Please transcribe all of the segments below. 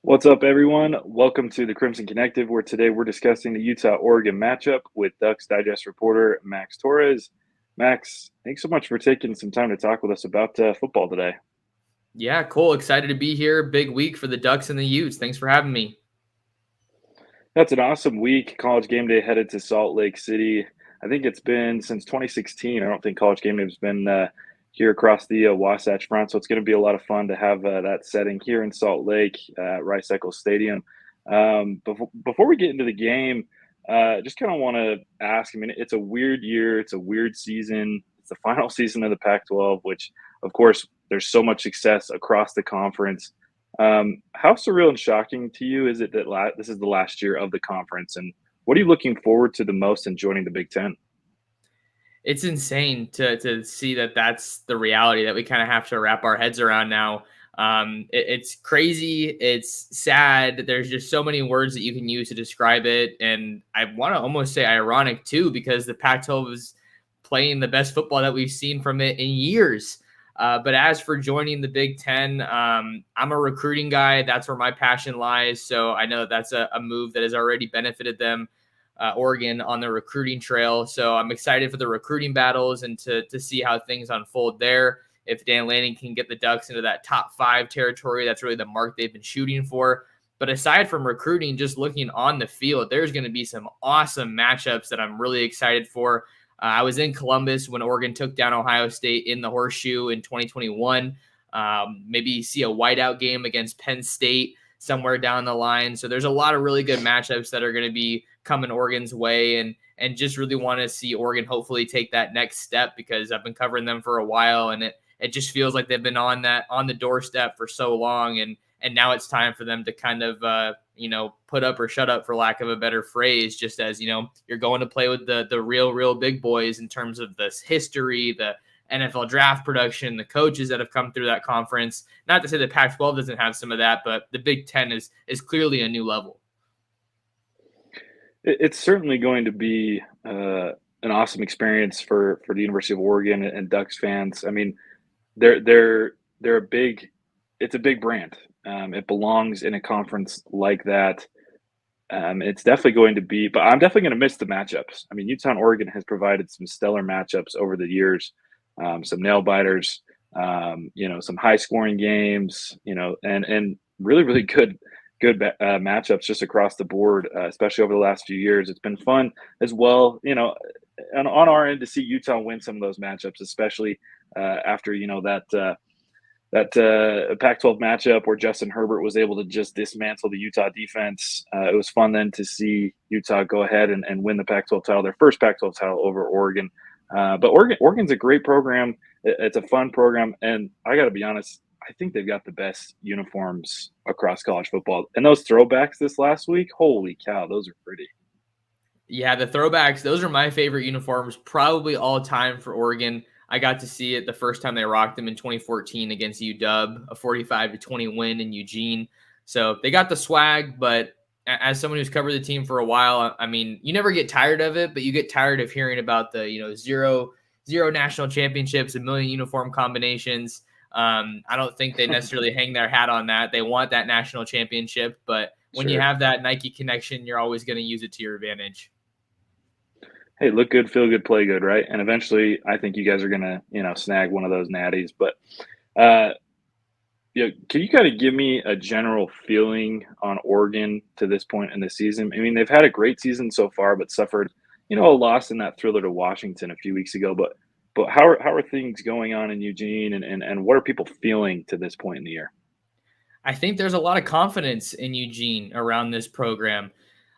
What's up, everyone? Welcome to the Crimson Connective, where today we're discussing the Utah-Oregon matchup with Ducks Digest reporter Max Torres. Max, thanks so much for taking some time to talk with us about football today. Yeah, cool. Excited to be here. Big week for the Ducks and the Utes. Thanks for having me. That's an awesome week. College Game Day headed to Salt Lake City. I think it's been since 2016. I don't think College Game Day has been here across the Wasatch Front, so it's going to be a lot of fun to have that setting here in Salt Lake at Rice Eccles Stadium. Before we get into the game, just kind of want to ask. I mean, it's a weird year. It's a weird season. It's the final season of the Pac-12, which, of course, there's so much success across the conference. How surreal and shocking to you is it that this is the last year of the conference, and what are you looking forward to the most in joining the Big Ten? It's insane to see that that's the reality that we kind of have to wrap our heads around now. It's crazy. It's sad. There's just so many words that you can use to describe it. And I want to almost say ironic too, because the Pac-12 is playing the best football that we've seen from it in years. But as for joining the Big Ten, I'm a recruiting guy. That's where my passion lies. So I know that's a move that has already benefited them, Oregon, on the recruiting trail. So I'm excited for the recruiting battles and to see how things unfold there. If Dan Lanning can get the Ducks into that top 5 territory, that's really the mark they've been shooting for. But aside from recruiting, just looking on the field, there's going to be some awesome matchups that I'm really excited for. I was in Columbus when Oregon took down Ohio State in the Horseshoe in 2021. Maybe see a whiteout game against Penn State somewhere down the line. So there's a lot of really good matchups that are going to be coming Oregon's way, and just really want to see Oregon hopefully take that next step, because I've been covering them for a while, and it just feels like they've been on the doorstep for so long, and now it's time for them to kind of put up or shut up, for lack of a better phrase, just as you're going to play with the real big boys in terms of this history, the NFL draft production, the coaches that have come through that conference. Not to say the Pac-12 doesn't have some of that, but the Big Ten is clearly a new level. It's certainly going to be an awesome experience for the University of Oregon and Ducks fans. I mean, they're a big. It's a big brand. It belongs in a conference like that. It's definitely going to be, but I'm definitely going to miss the matchups. I mean, Utah and Oregon has provided some stellar matchups over the years, some nail biters, some high scoring games, and really good matchups just across the board, especially over the last few years. It's been fun as well, and on our end to see Utah win some of those matchups, especially after that Pac-12 matchup where Justin Herbert was able to just dismantle the Utah defense. It was fun then to see Utah go ahead and win the Pac-12 title, their first Pac-12 title over Oregon. But Oregon's a great program. It's a fun program, and I got to be honest, I think they've got the best uniforms across college football. And those throwbacks this last week, holy cow, those are pretty. Yeah, the throwbacks, those are my favorite uniforms, probably all time for Oregon. I got to see it the first time they rocked them in 2014 against UW, a 45-20 win in Eugene. So they got the swag, but as someone who's covered the team for a while, I mean, you never get tired of it, but you get tired of hearing about the, zero national championships, a million uniform combinations. I don't think they necessarily hang their hat on that. They want that national championship, but when you Sure. have that Nike connection, you're always going to use it to your advantage. Hey, look good, feel good, play good, right? And eventually, I think you guys are gonna, snag one of those natties. But, uh, can you kind of give me a general feeling on Oregon to this point in the season? I mean, they've had a great season so far, but suffered, a loss in that thriller to Washington a few weeks ago. But how are things going on in Eugene, and what are people feeling to this point in the year? I think there's a lot of confidence in Eugene around this program.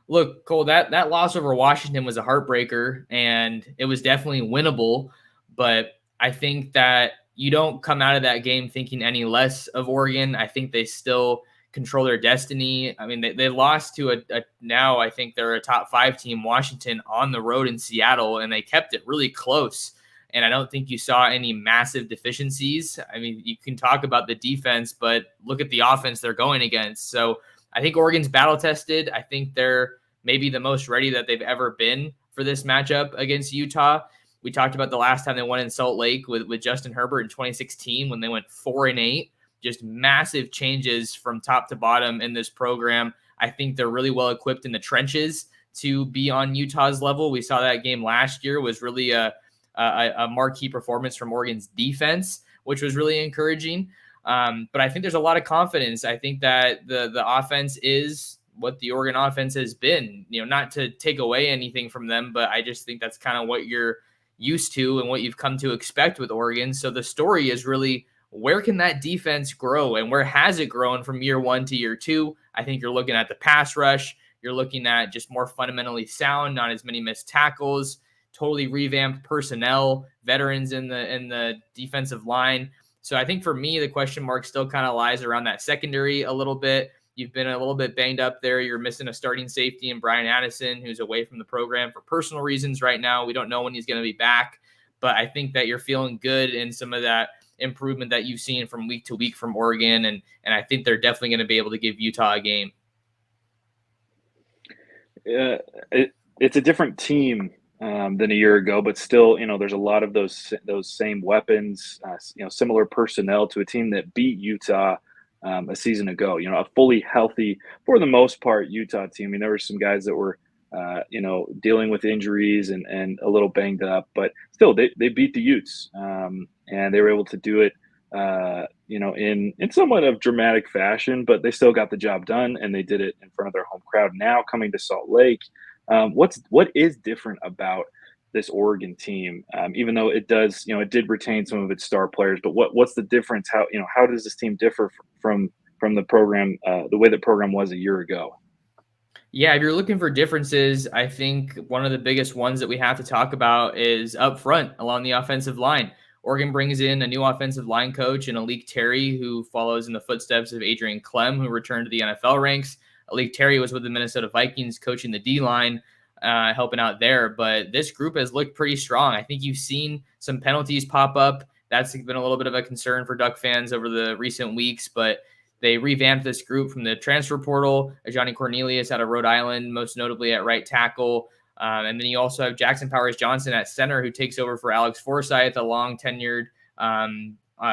Look, Cole, that loss over Washington was a heartbreaker, and it was definitely winnable. But I think that you don't come out of that game thinking any less of Oregon. I think they still control their destiny. I mean, they lost to a now I think they're a top 5 team, Washington, on the road in Seattle, and they kept it really close. And I don't think you saw any massive deficiencies. I mean, you can talk about the defense, but look at the offense they're going against. So I think Oregon's battle tested. I think they're maybe the most ready that they've ever been for this matchup against Utah. We talked about the last time they won in Salt Lake with Justin Herbert in 2016 when they went 4-8. just massive changes from top to bottom in this program. I think they're really well equipped in the trenches to be on Utah's level. We saw that game last year was really a marquee performance from Oregon's defense, which was really encouraging. But I think there's a lot of confidence. I think that the offense is what the Oregon offense has been, not to take away anything from them, but I just think that's kind of what you're used to and what you've come to expect with Oregon. So the story is really, where can that defense grow and where has it grown from year one to year two? I think you're looking at the pass rush. You're looking at just more fundamentally sound, not as many missed tackles, totally revamped personnel, veterans in the defensive line. So I think for me, the question mark still kind of lies around that secondary a little bit. You've been a little bit banged up there. You're missing a starting safety in Brian Addison, who's away from the program for personal reasons right now. We don't know when he's going to be back, but I think that you're feeling good in some of that improvement that you've seen from week to week from Oregon, and I think they're definitely going to be able to give Utah a game. It's a different team than a year ago, but still, there's a lot of those same weapons, similar personnel to a team that beat Utah a season ago. A fully healthy, for the most part, Utah team. I mean, there were some guys that were, dealing with injuries and a little banged up, but still, they beat the Utes, and they were able to do it, in somewhat of dramatic fashion, but they still got the job done, and they did it in front of their home crowd. Now coming to Salt Lake, what is different about this Oregon team? Even though it did retain some of its star players, but what's the difference? How does this team differ from the program, the way the program was a year ago? Yeah, if you're looking for differences, I think one of the biggest ones that we have to talk about is up front along the offensive line. Oregon brings in a new offensive line coach in Alik Terry, who follows in the footsteps of Adrian Clem, who returned to the NFL ranks. Alik Terry was with the Minnesota Vikings coaching the D-line, helping out there. But this group has looked pretty strong. I think you've seen some penalties pop up. That's been a little bit of a concern for Duck fans over the recent weeks, but they revamped this group from the transfer portal. Johnny Cornelius out of Rhode Island, most notably at right tackle. And then you also have Jackson Powers Johnson at center, who takes over for Alex Forsyth, a long tenured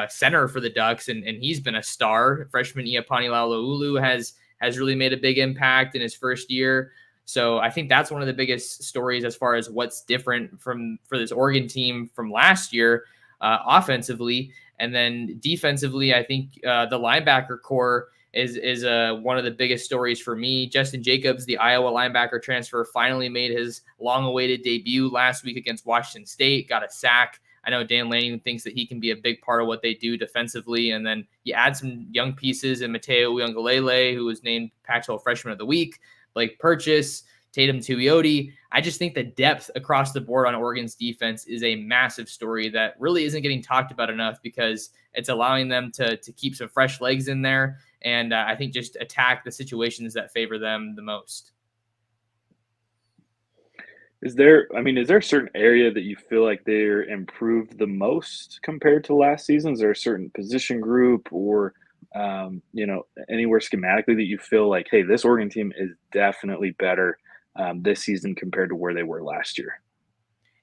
center for the Ducks. And he's been a star. Freshman Iapani Laulaulu has really made a big impact in his first year. So I think that's one of the biggest stories as far as what's different for this Oregon team from last year offensively. And then defensively, I think the linebacker core is one of the biggest stories for me. Justin Jacobs, the Iowa linebacker transfer, finally made his long-awaited debut last week against Washington State, got a sack. I know Dan Lanning thinks that he can be a big part of what they do defensively. And then you add some young pieces in Mateo Uiagalelei, who was named Pac-12 Freshman of the Week, Blake Purchase, Tatum Tuioti. I just think the depth across the board on Oregon's defense is a massive story that really isn't getting talked about enough, because it's allowing them to keep some fresh legs in there, and I think just attack the situations that favor them the most. Is there a certain area that you feel like they're improved the most compared to last season? Is there a certain position group or, anywhere schematically that you feel like, hey, this Oregon team is definitely better this season compared to where they were last year?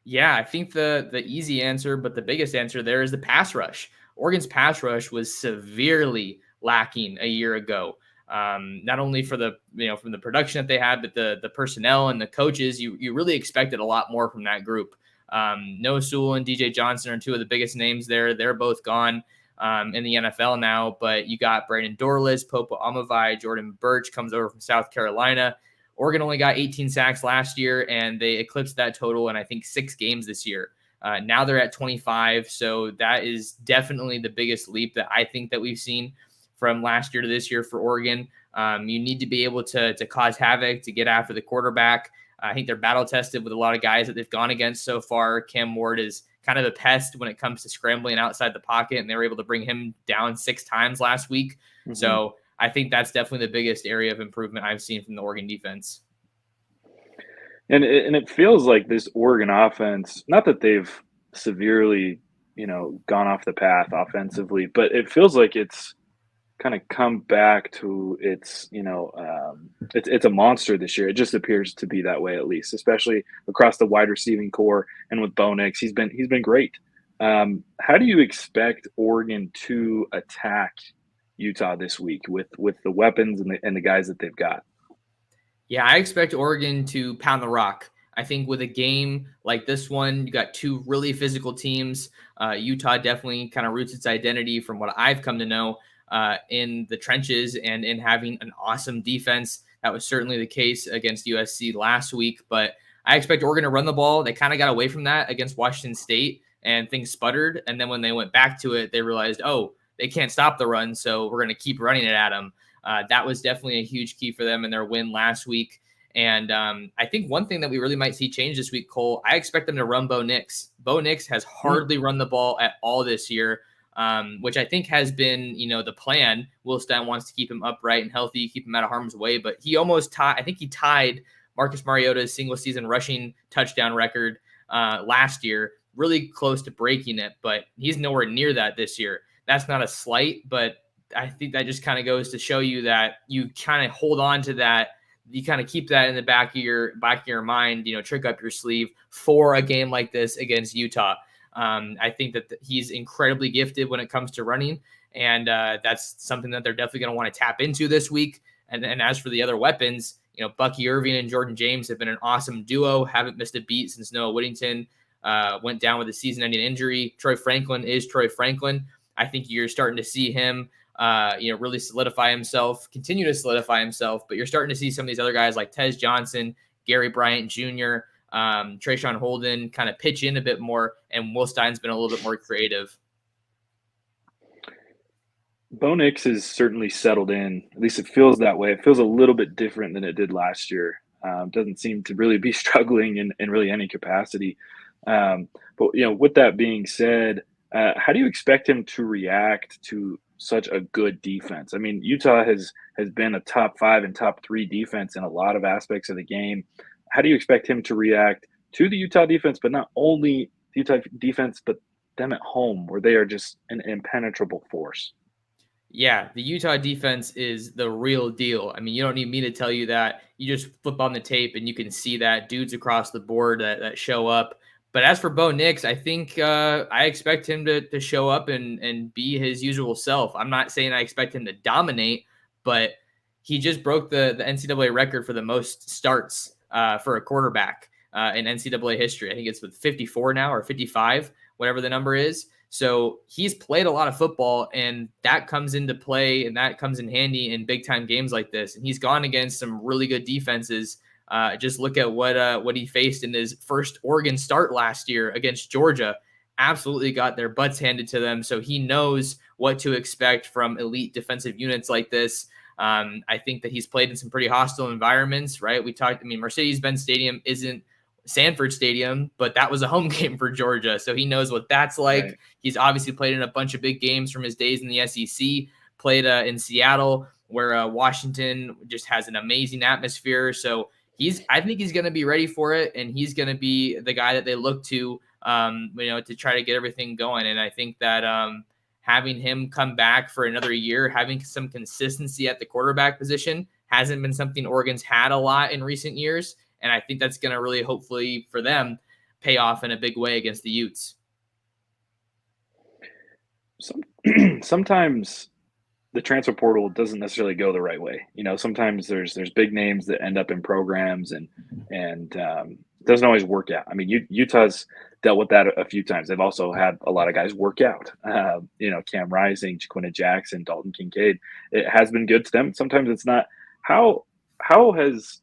Yeah, I think the easy answer, but the biggest answer there is the pass rush. Oregon's pass rush was severely lacking a year ago. Not only for from the production that they had, but the personnel and the coaches. You really expected a lot more from that group. Noah Sewell and DJ Johnson are two of the biggest names there. They're both gone in the NFL now, but you got Brandon Dorless, Popo Amavai, Jordan Birch comes over from South Carolina. Oregon only got 18 sacks last year, and they eclipsed that total in, I think, 6 games this year. Now they're at 25, so that is definitely the biggest leap that I think that we've seen from last year to this year for Oregon. You need to be able to cause havoc, to get after the quarterback. I think they're battle-tested with a lot of guys that they've gone against so far. Cam Ward is kind of a pest when it comes to scrambling outside the pocket, and they were able to bring him down 6 times last week. Mm-hmm. So I think that's definitely the biggest area of improvement I've seen from the Oregon defense. And it feels like this Oregon offense, not that they've severely, gone off the path offensively, but it feels like it's kind of come back to its, it's a monster this year. It just appears to be that way, at least, especially across the wide receiving core and with Bo Nix. He's been great. How do you expect Oregon to attack Utah this week with the weapons and the guys that they've got? Yeah, I expect Oregon to pound the rock. I think with a game like this one, you got two really physical teams. Utah definitely kind of roots its identity from what I've come to know in the trenches and in having an awesome defense. That was certainly the case against USC last week, but I expect Oregon to run the ball. They kind of got away from that against Washington State and things sputtered. And then when they went back to it, they realized, oh, they can't stop the run. So we're going to keep running it at them. That was definitely a huge key for them in their win last week. And I think one thing that we really might see change this week, Cole, I expect them to run Bo Nix. Bo Nix has hardly run the ball at all this year, which I think has been, the plan. Will Stein wants to keep him upright and healthy, keep him out of harm's way. But he almost tied, I think he tied Marcus Mariota's single season rushing touchdown record last year, really close to breaking it. But he's nowhere near that this year. That's not a slight, but I think that just kind of goes to show you that you kind of hold on to that. You kind of keep that in the back of your mind, trick up your sleeve for a game like this against Utah. I think that he's incredibly gifted when it comes to running, and that's something that they're definitely going to want to tap into this week. And as for the other weapons, Bucky Irving and Jordan James have been an awesome duo, haven't missed a beat since Noah Whittington went down with a season-ending injury. Troy Franklin is Troy Franklin. I think you're starting to see him really continue to solidify himself. But you're starting to see some of these other guys like Tez Johnson, Gary Bryant Jr., Trayshawn Holden kind of pitch in a bit more, and Will Stein's been a little bit more creative. Bo Nix has certainly settled in. At least it feels that way. It feels a little bit different than it did last year. Doesn't seem to really be struggling in really any capacity. But with that being said, how do you expect him to react to such a good defense? I mean, Utah has been a top 5 and top 3 defense in a lot of aspects of the game. How do you expect him to react to the Utah defense, but not only the Utah defense, but them at home, where they are just an impenetrable force? Yeah, the Utah defense is the real deal. I mean, you don't need me to tell you that. You just flip on the tape and you can see that dudes across the board that show up. But as for Bo Nix, I think I expect him to show up and be his usual self. I'm not saying I expect him to dominate, but he just broke the NCAA record for the most starts for a quarterback in NCAA history. I think it's with 54 now or 55, whatever the number is. So he's played a lot of football, and that comes into play and that comes in handy in big time games like this. And he's gone against some really good defenses. Just look at what he faced in his first Oregon start last year against Georgia. Absolutely got their butts handed to them. So he knows what to expect from elite defensive units like this. I think that he's played in some pretty hostile environments, right? Mercedes-Benz Stadium isn't Sanford Stadium, but that was a home game for Georgia. So he knows what that's like. Right. He's obviously played in a bunch of big games from his days in the SEC, played in Seattle, where Washington just has an amazing atmosphere. So I think he's going to be ready for it, and he's going to be the guy that they look to, to try to get everything going. And I think that having him come back for another year, having some consistency at the quarterback position hasn't been something Oregon's had a lot in recent years. And I think that's going to really, hopefully for them, pay off in a big way against the Utes. Sometimes the transfer portal doesn't necessarily go the right way. Sometimes there's big names that end up in programs and it doesn't always work out. I mean, Utah's dealt with that a few times. They've also had a lot of guys work out. Cam Rising, Jaquinta Jackson, Dalton Kincaid. It has been good to them. Sometimes it's not. How has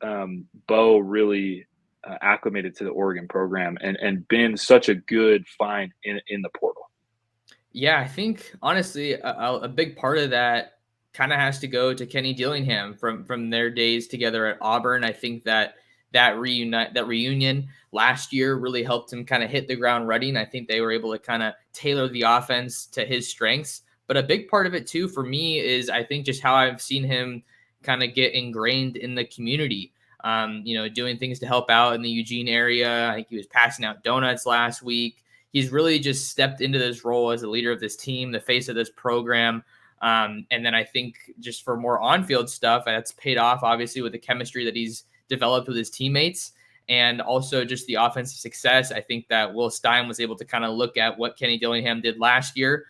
Bo really acclimated to the Oregon program and been such a good find in the portal? Yeah, I think honestly a big part of that kind of has to go to Kenny Dillingham from their days together at Auburn. I think that reunion last year really helped him kind of hit the ground running. I think they were able to kind of tailor the offense to his strengths. But a big part of it too for me is I think just how I've seen him kind of get ingrained in the community. Doing things to help out in the Eugene area. I think he was passing out donuts last week. He's really just stepped into this role as the leader of this team, the face of this program. And then I think just for more on-field stuff, that's paid off, obviously, with the chemistry that he's developed with his teammates and also just the offensive success. I think that Will Stein was able to kind of look at what Kenny Dillingham did last year,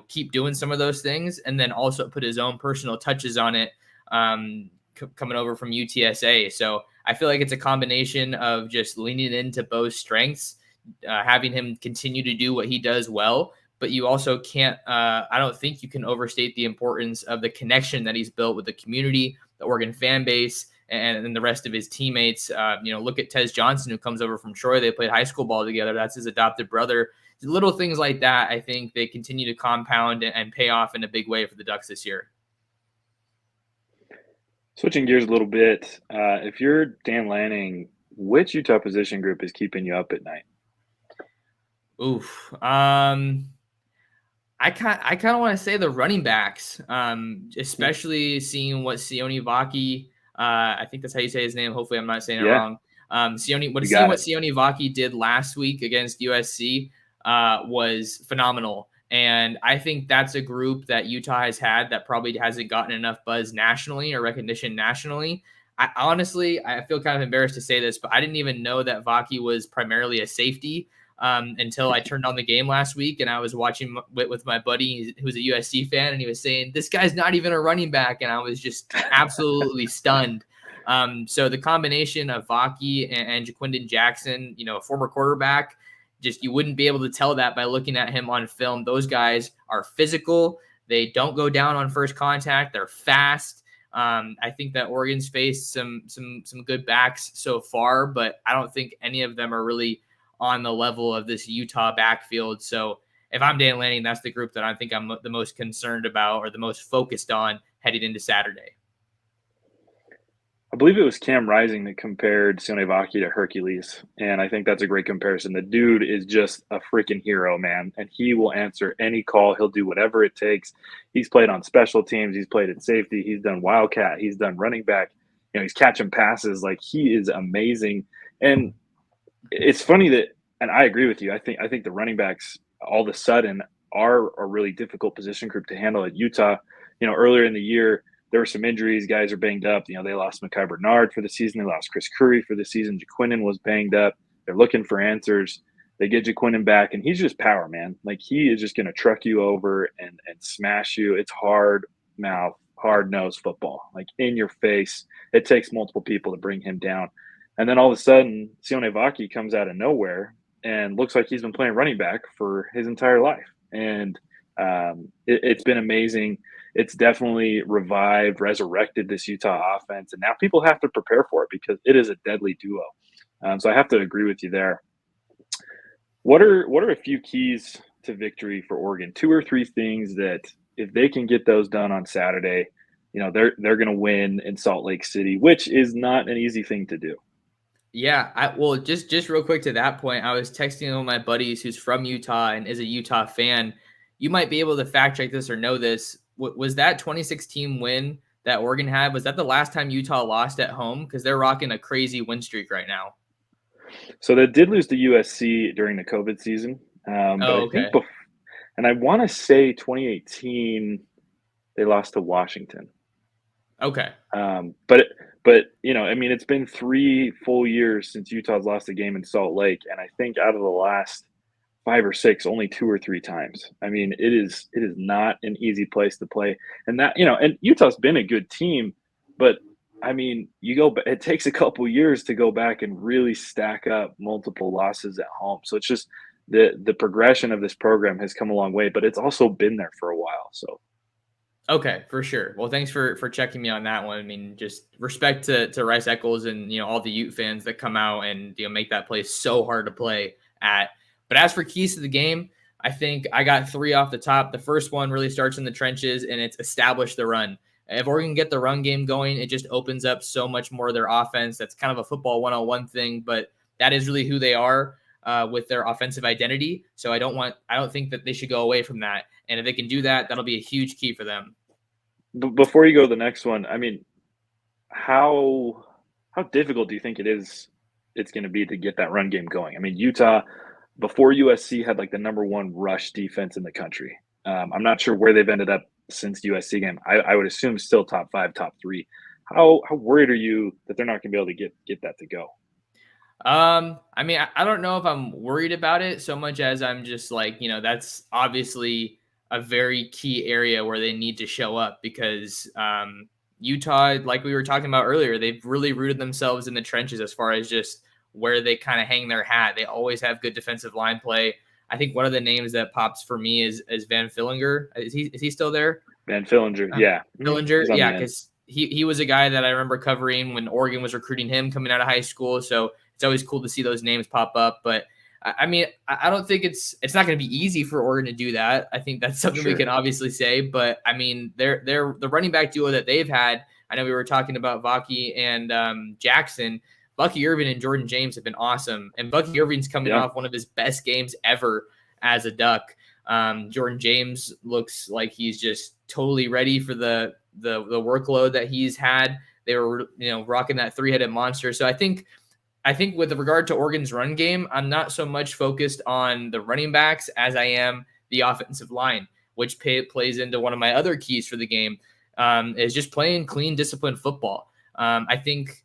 keep doing some of those things and then also put his own personal touches on it, coming over from UTSA. So I feel like it's a combination of just leaning into Bo's strengths, having him continue to do what he does well, but you also can't, I don't think you can overstate the importance of the connection that he's built with the community, the Oregon fan base, and the rest of his teammates. Look at Tez Johnson, who comes over from Troy. They played high school ball together. That's his adopted brother. Little things like that, I think they continue to compound and pay off in a big way for the Ducks this year. Switching gears a little bit, if you're Dan Lanning, which Utah position group is keeping you up at night? Oof. I kind of want to say the running backs, especially seeing what Sione Vaki, I think that's how you say his name. Hopefully, I'm not saying it wrong. Seeing what Sione Vaki did last week against USC was phenomenal, and I think that's a group that Utah has had that probably hasn't gotten enough buzz nationally or recognition nationally. I feel kind of embarrassed to say this, but I didn't even know that Vaki was primarily a safety until I turned on the game last week and I was watching with my buddy who's a USC fan, and he was saying, this guy's not even a running back. And I was just absolutely stunned. So the combination of Vaki and Jaquindon Jackson, a former quarterback, just you wouldn't be able to tell that by looking at him on film. Those guys are physical. They don't go down on first contact. They're fast. I think that Oregon's faced some good backs so far, but I don't think any of them are really on the level of this Utah backfield. So if I'm Dan Lanning, that's the group that I think I'm the most concerned about or the most focused on heading into Saturday. I believe it was Cam Rising that compared Sione Vaki to Hercules, and I think that's a great comparison. The dude is just a freaking hero, man, and he will answer any call. He'll do whatever it takes. He's played on special teams. He's played at safety. He's done wildcat. He's done running back. He's catching passes. Like, he is amazing. And it's funny that, and I agree with you. I think the running backs all of a sudden are a really difficult position group to handle at Utah. Earlier in the year, there were some injuries. Guys are banged up. They lost Mekhi Bernard for the season. They lost Chris Curry for the season. Jaquindon was banged up. They're looking for answers. They get Jaquindon back, and he's just power, man. Like, he is just going to truck you over and smash you. It's hard mouth, hard nose football, like in your face. It takes multiple people to bring him down. And then all of a sudden, Sione Vaki comes out of nowhere and looks like he's been playing running back for his entire life. And it's been amazing. It's definitely resurrected this Utah offense. And now people have to prepare for it because it is a deadly duo. So I have to agree with you there. What are a few keys to victory for Oregon? 2 or 3 things that if they can get those done on Saturday, they're going to win in Salt Lake City, which is not an easy thing to do. Yeah, just real quick to that point, I was texting one of my buddies who's from Utah and is a Utah fan. You might be able to fact check this or know this. Was that 2016 win that Oregon had? Was that the last time Utah lost at home? Because they're rocking a crazy win streak right now. So they did lose to USC during the COVID season. I think and I want to say 2018 they lost to Washington. Okay. But it's been 3 full years since Utah's lost a game in Salt Lake, and I think out of the last 5 or 6, only 2 or 3 times. I mean, it is not an easy place to play, and and Utah's been a good team, but I mean, it takes a couple years to go back and really stack up multiple losses at home. So it's just the progression of this program has come a long way, but it's also been there for a while. So. Okay, for sure. Well, thanks for checking me on that one. I mean, just respect to Rice Eccles and all the Ute fans that come out and make that place so hard to play at. But as for keys to the game, I think I got 3 off the top. The first one really starts in the trenches, and it's establish the run. If Oregon can get the run game going, it just opens up so much more of their offense. That's kind of a football 101 thing, but that is really who they are with their offensive identity. So I don't think that they should go away from that. And if they can do that, that'll be a huge key for them. Before you go to the next one, I mean, how difficult do you think it's going to be to get that run game going? I mean, Utah, before USC, had like the number 1 rush defense in the country. I'm not sure where they've ended up since the USC game. I would assume still top 5, top 3. How worried are you that they're not going to be able to get that to go? I mean, I don't know if I'm worried about it so much as I'm just like, that's obviously a very key area where they need to show up because Utah, like we were talking about earlier, they've really rooted themselves in the trenches as far as just where they kind of hang their hat. They always have good defensive line play. I think one of the names that pops for me is Van Fillinger. Is he still there? Van Fillinger, yeah. Fillinger, He's on yeah, the end. because he was a guy that I remember covering when Oregon was recruiting him coming out of high school. So it's always cool to see those names pop up. But I mean, I don't think it's not going to be easy for Oregon to do that. I think that's something we Sure. can obviously say. But I mean, they're the running back duo that they've had. I know we were talking about Vaki and Jackson. Bucky Irving and Jordan James have been awesome, and Bucky Irving's coming Yeah. off one of his best games ever as a Duck. Jordan James looks like he's just totally ready for the workload that he's had. They were rocking that three-headed monster. So I think with regard to Oregon's run game, I'm not so much focused on the running backs as I am the offensive line, which plays into one of my other keys for the game, is just playing clean, disciplined football. I think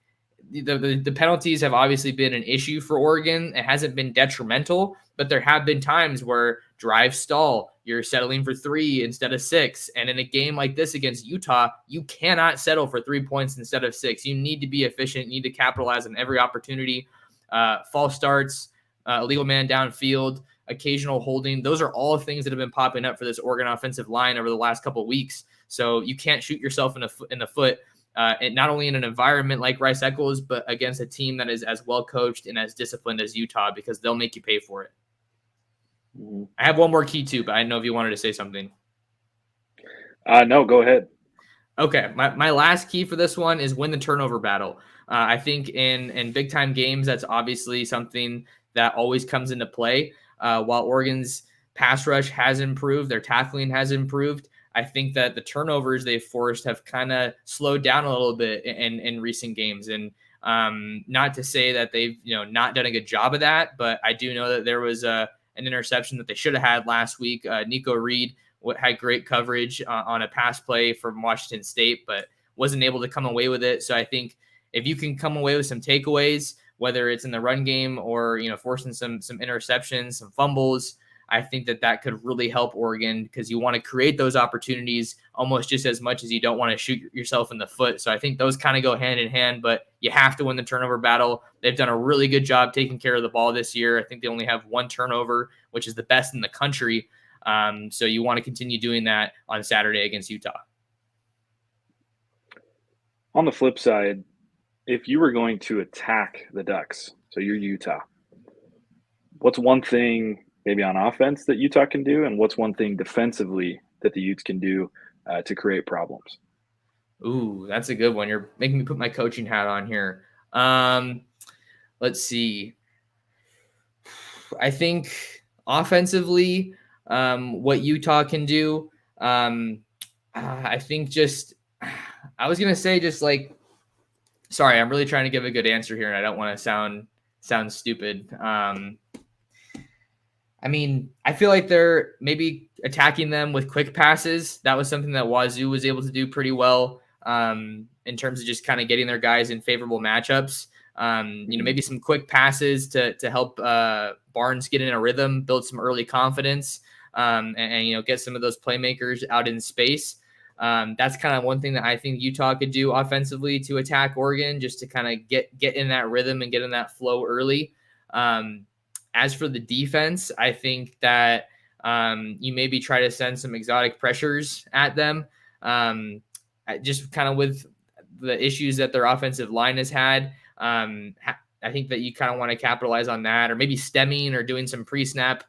the penalties have obviously been an issue for Oregon. It hasn't been detrimental, but there have been times where drive stall, you're settling for 3 instead of 6. And in a game like this against Utah, you cannot settle for 3 points instead of 6. You need to be efficient. You need to capitalize on every opportunity. False starts, illegal man downfield, occasional holding. Those are all things that have been popping up for this Oregon offensive line over the last couple of weeks. So you can't shoot yourself in the foot. And not only in an environment like Rice Eccles, but against a team that is as well coached and as disciplined as Utah, because they'll make you pay for it. Mm-hmm. I have one more key too, but I didn't know if you wanted to say something. No, go ahead. Okay, my last key for this one is win the turnover battle. I think in big time games, that's obviously something that always comes into play. While Oregon's pass rush has improved, their tackling has improved. I think that the turnovers they've forced have kind of slowed down a little bit in recent games. And not to say that they've not done a good job of that, but I do know that there was an interception that they should have had last week. Nico Reed had great coverage on a pass play from Washington State, but wasn't able to come away with it. So I think if you can come away with some takeaways, whether it's in the run game or forcing some interceptions, some fumbles, I think that could really help Oregon, because you want to create those opportunities almost just as much as you don't want to shoot yourself in the foot. So I think those kind of go hand in hand, but you have to win the turnover battle. They've done a really good job taking care of the ball this year. I think they only have 1 turnover, which is the best in the country. So you want to continue doing that on Saturday against Utah. On the flip side, if you were going to attack the Ducks, so you're Utah, what's one thing maybe on offense that Utah can do, and what's one thing defensively that the Utes can do to create problems? Ooh, that's a good one. You're making me put my coaching hat on here. Let's see. I think offensively, what Utah can do, I think I was going to say sorry, I'm really trying to give a good answer here, and I don't want to sound stupid. I mean, I feel like they're maybe attacking them with quick passes. That was something that Wazoo was able to do pretty well in terms of just kind of getting their guys in favorable matchups. Maybe some quick passes to help Barnes get in a rhythm, build some early confidence, and get some of those playmakers out in space. That's kind of one thing that I think Utah could do offensively to attack Oregon, just to kind of get in that rhythm and get in that flow early. As for the defense, I think that you maybe try to send some exotic pressures at them, just kind of with the issues that their offensive line has had. I think that you kind of want to capitalize on that, or maybe stemming or doing some pre-snap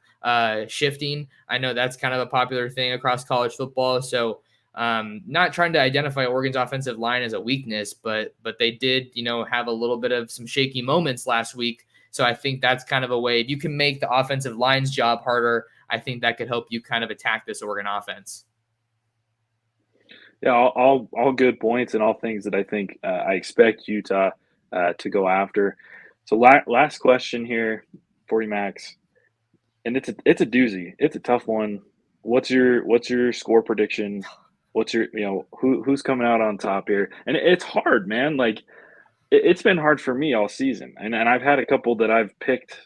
shifting. I know that's kind of a popular thing across college football. So not trying to identify Oregon's offensive line as a weakness, but they did, have a little bit of some shaky moments last week. So I think that's kind of a way, if you can make the offensive line's job harder, I think that could help you kind of attack this Oregon offense. Yeah, all good points and all things that I think I expect Utah to go after. So last question here for you, Max, and it's a doozy. It's a tough one. What's your score prediction? What's your who's coming out on top here? And it's hard, man. Like it's been hard for me all season, and I've had a couple that I've picked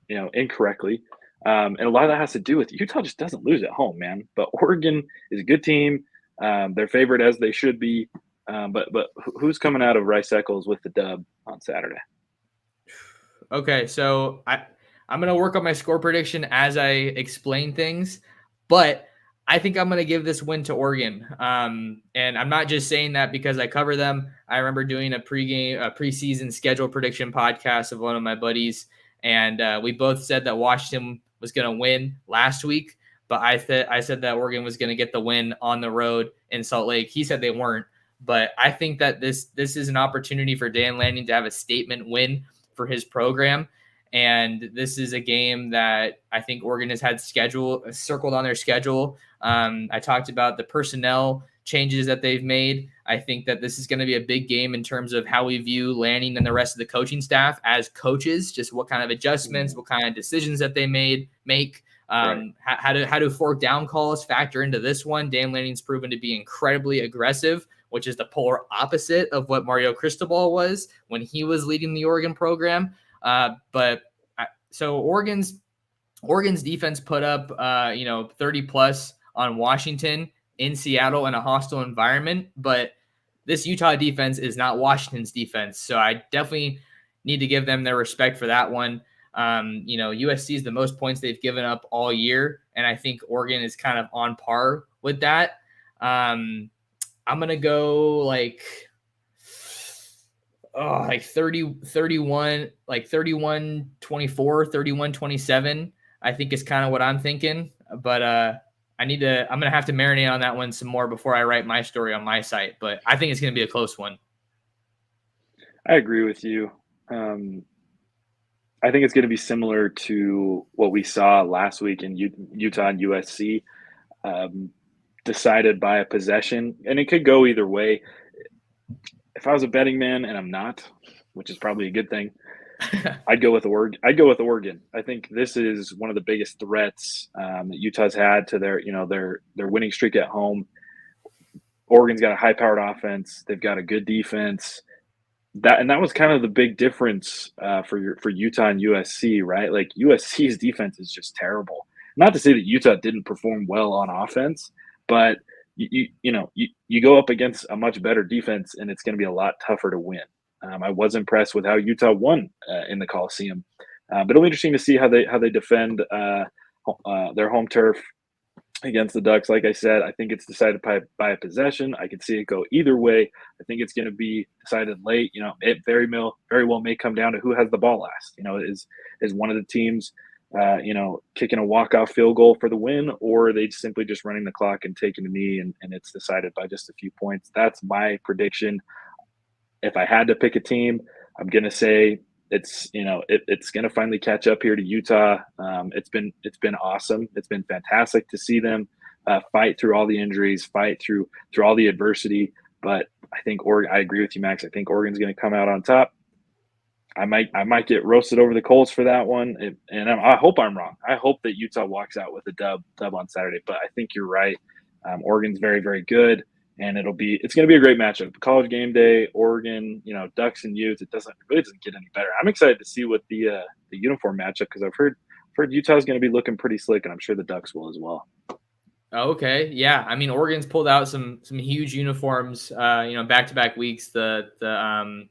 incorrectly. And a lot of that has to do with Utah just doesn't lose at home, man. But Oregon is a good team. They're favored as they should be. But who's coming out of Rice Eccles with the dub on Saturday? Okay, so I'm gonna work on my score prediction as I explain things, but I think I'm gonna give this win to Oregon. And I'm not just saying that because I cover them. I remember doing a preseason schedule prediction podcast of one of my buddies, and we both said that Washington was gonna win last week, but I said that Oregon was gonna get the win on the road in Salt Lake. He said they weren't, but I think that this is an opportunity for Dan Lanning to have a statement win for his program. And this is a game that I think Oregon has had circled on their schedule. I talked about the personnel changes that they've made. I think that this is going to be a big game in terms of how we view Lanning and the rest of the coaching staff as coaches, just what kind of adjustments, what kind of decisions that they make. Right. How do fourth down calls factor into this one? Dan Lanning's proven to be incredibly aggressive, which is the polar opposite of what Mario Cristobal was when he was leading the Oregon program. So Oregon's defense put up 30 plus on Washington in Seattle in a hostile environment, but this Utah defense is not Washington's defense. So I definitely need to give them their respect for that one. USC is the most points they've given up all year, and I think Oregon is kind of on par with that. I'm going to go like 31, like 31, 24, 31, 27, I think is kind of what I'm thinking. But I'm going to have to marinate on that one some more before I write my story on my site. But I think it's going to be a close one. I agree with you. I think it's going to be similar to what we saw last week in Utah and USC. Decided by a possession, and it could go either way. If I was a betting man, and I'm not, which is probably a good thing, I'd go with Oregon. I think this is one of the biggest threats that Utah's had to their winning streak at home. Oregon's got a high-powered offense. They've got a good defense. That was kind of the big difference for Utah and USC, right? Like USC's defense is just terrible. Not to say that Utah didn't perform well on offense, but you go up against a much better defense, and it's going to be a lot tougher to win. I was impressed with how Utah won in the Coliseum, but it'll be interesting to see how they defend their home turf against the Ducks. Like I said, I think it's decided by a possession. I could see it go either way. I think it's going to be decided late. It very well may come down to who has the ball last. Is one of the teams kicking a walk-off field goal for the win, or are they simply just running the clock and taking a knee and it's decided by just a few points? That's my prediction. If I had to pick a team, I'm going to say it's going to finally catch up here to Utah. It's been awesome. It's been fantastic to see them fight through all the injuries, fight through all the adversity. But I think Oregon. I agree with you, Max. I think Oregon's going to come out on top. I might get roasted over the coals for that one, and I hope I'm wrong. I hope that Utah walks out with a dub on Saturday. But I think you're right. Oregon's very, very good, and it's going to be a great matchup. College game day, Oregon, Ducks and Utes. It really doesn't get any better. I'm excited to see what the uniform matchup, because I've heard Utah's going to be looking pretty slick, and I'm sure the Ducks will as well. Okay, yeah. I mean, Oregon's pulled out some huge uniforms. Back-to-back weeks. The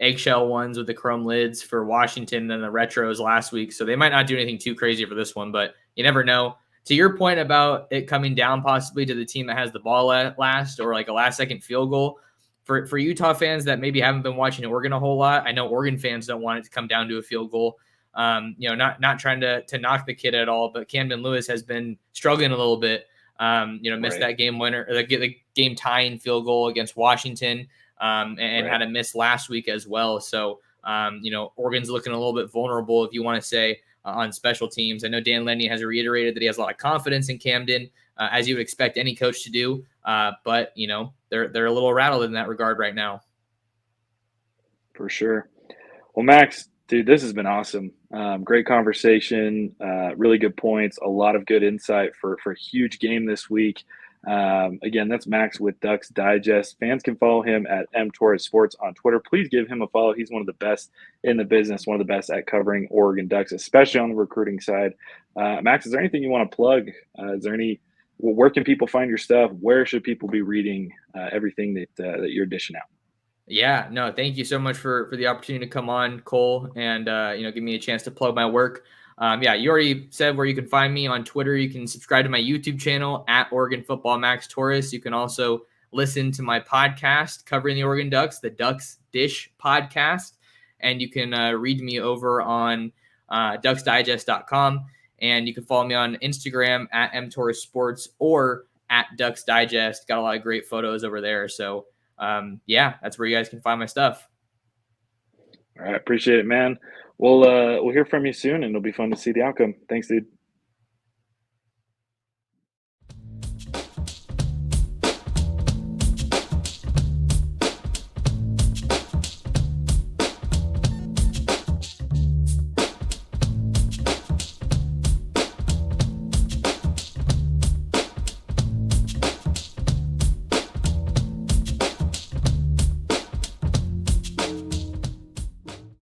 eggshell ones with the chrome lids for Washington and the retros last week. So they might not do anything too crazy for this one, but you never know. To your point about it coming down possibly to the team that has the ball last, or like a last second field goal, for Utah fans that maybe haven't been watching Oregon a whole lot, I know Oregon fans don't want it to come down to a field goal. Not trying to knock the kid at all, but Camden Lewis has been struggling a little bit. Missed that game winner, or the game tying field goal against Washington. And had a miss last week as well. So, Oregon's looking a little bit vulnerable, if you want to say, on special teams. I know Dan Lanning has reiterated that he has a lot of confidence in Camden, as you would expect any coach to do. But they're a little rattled in that regard right now. For sure. Well, Max, dude, this has been awesome. Great conversation, really good points, a lot of good insight for a huge game this week. Again, that's Max with Ducks Digest. Fans can follow him at M Torres Sports on Twitter. Please give him a follow. He's one of the best in the business, one of the best at covering Oregon Ducks, especially on the recruiting side. Max, is there anything you want to plug? Is there any? Where can people find your stuff? Where should people be reading everything that you're dishing out? Yeah, no, thank you so much for the opportunity to come on, Cole, and give me a chance to plug my work. Yeah, you already said where you can find me on Twitter. You can subscribe to my YouTube channel at Oregon Football Max Torres. You can also listen to my podcast covering the Oregon Ducks, the Ducks Dish podcast, and you can read me over on ducksdigest.com, and you can follow me on Instagram at mtorresports or at Ducks Digest. Got a lot of great photos over there, so yeah, that's where you guys can find my stuff. All right, appreciate it, man. We'll hear from you soon, and it'll be fun to see the outcome. Thanks, dude.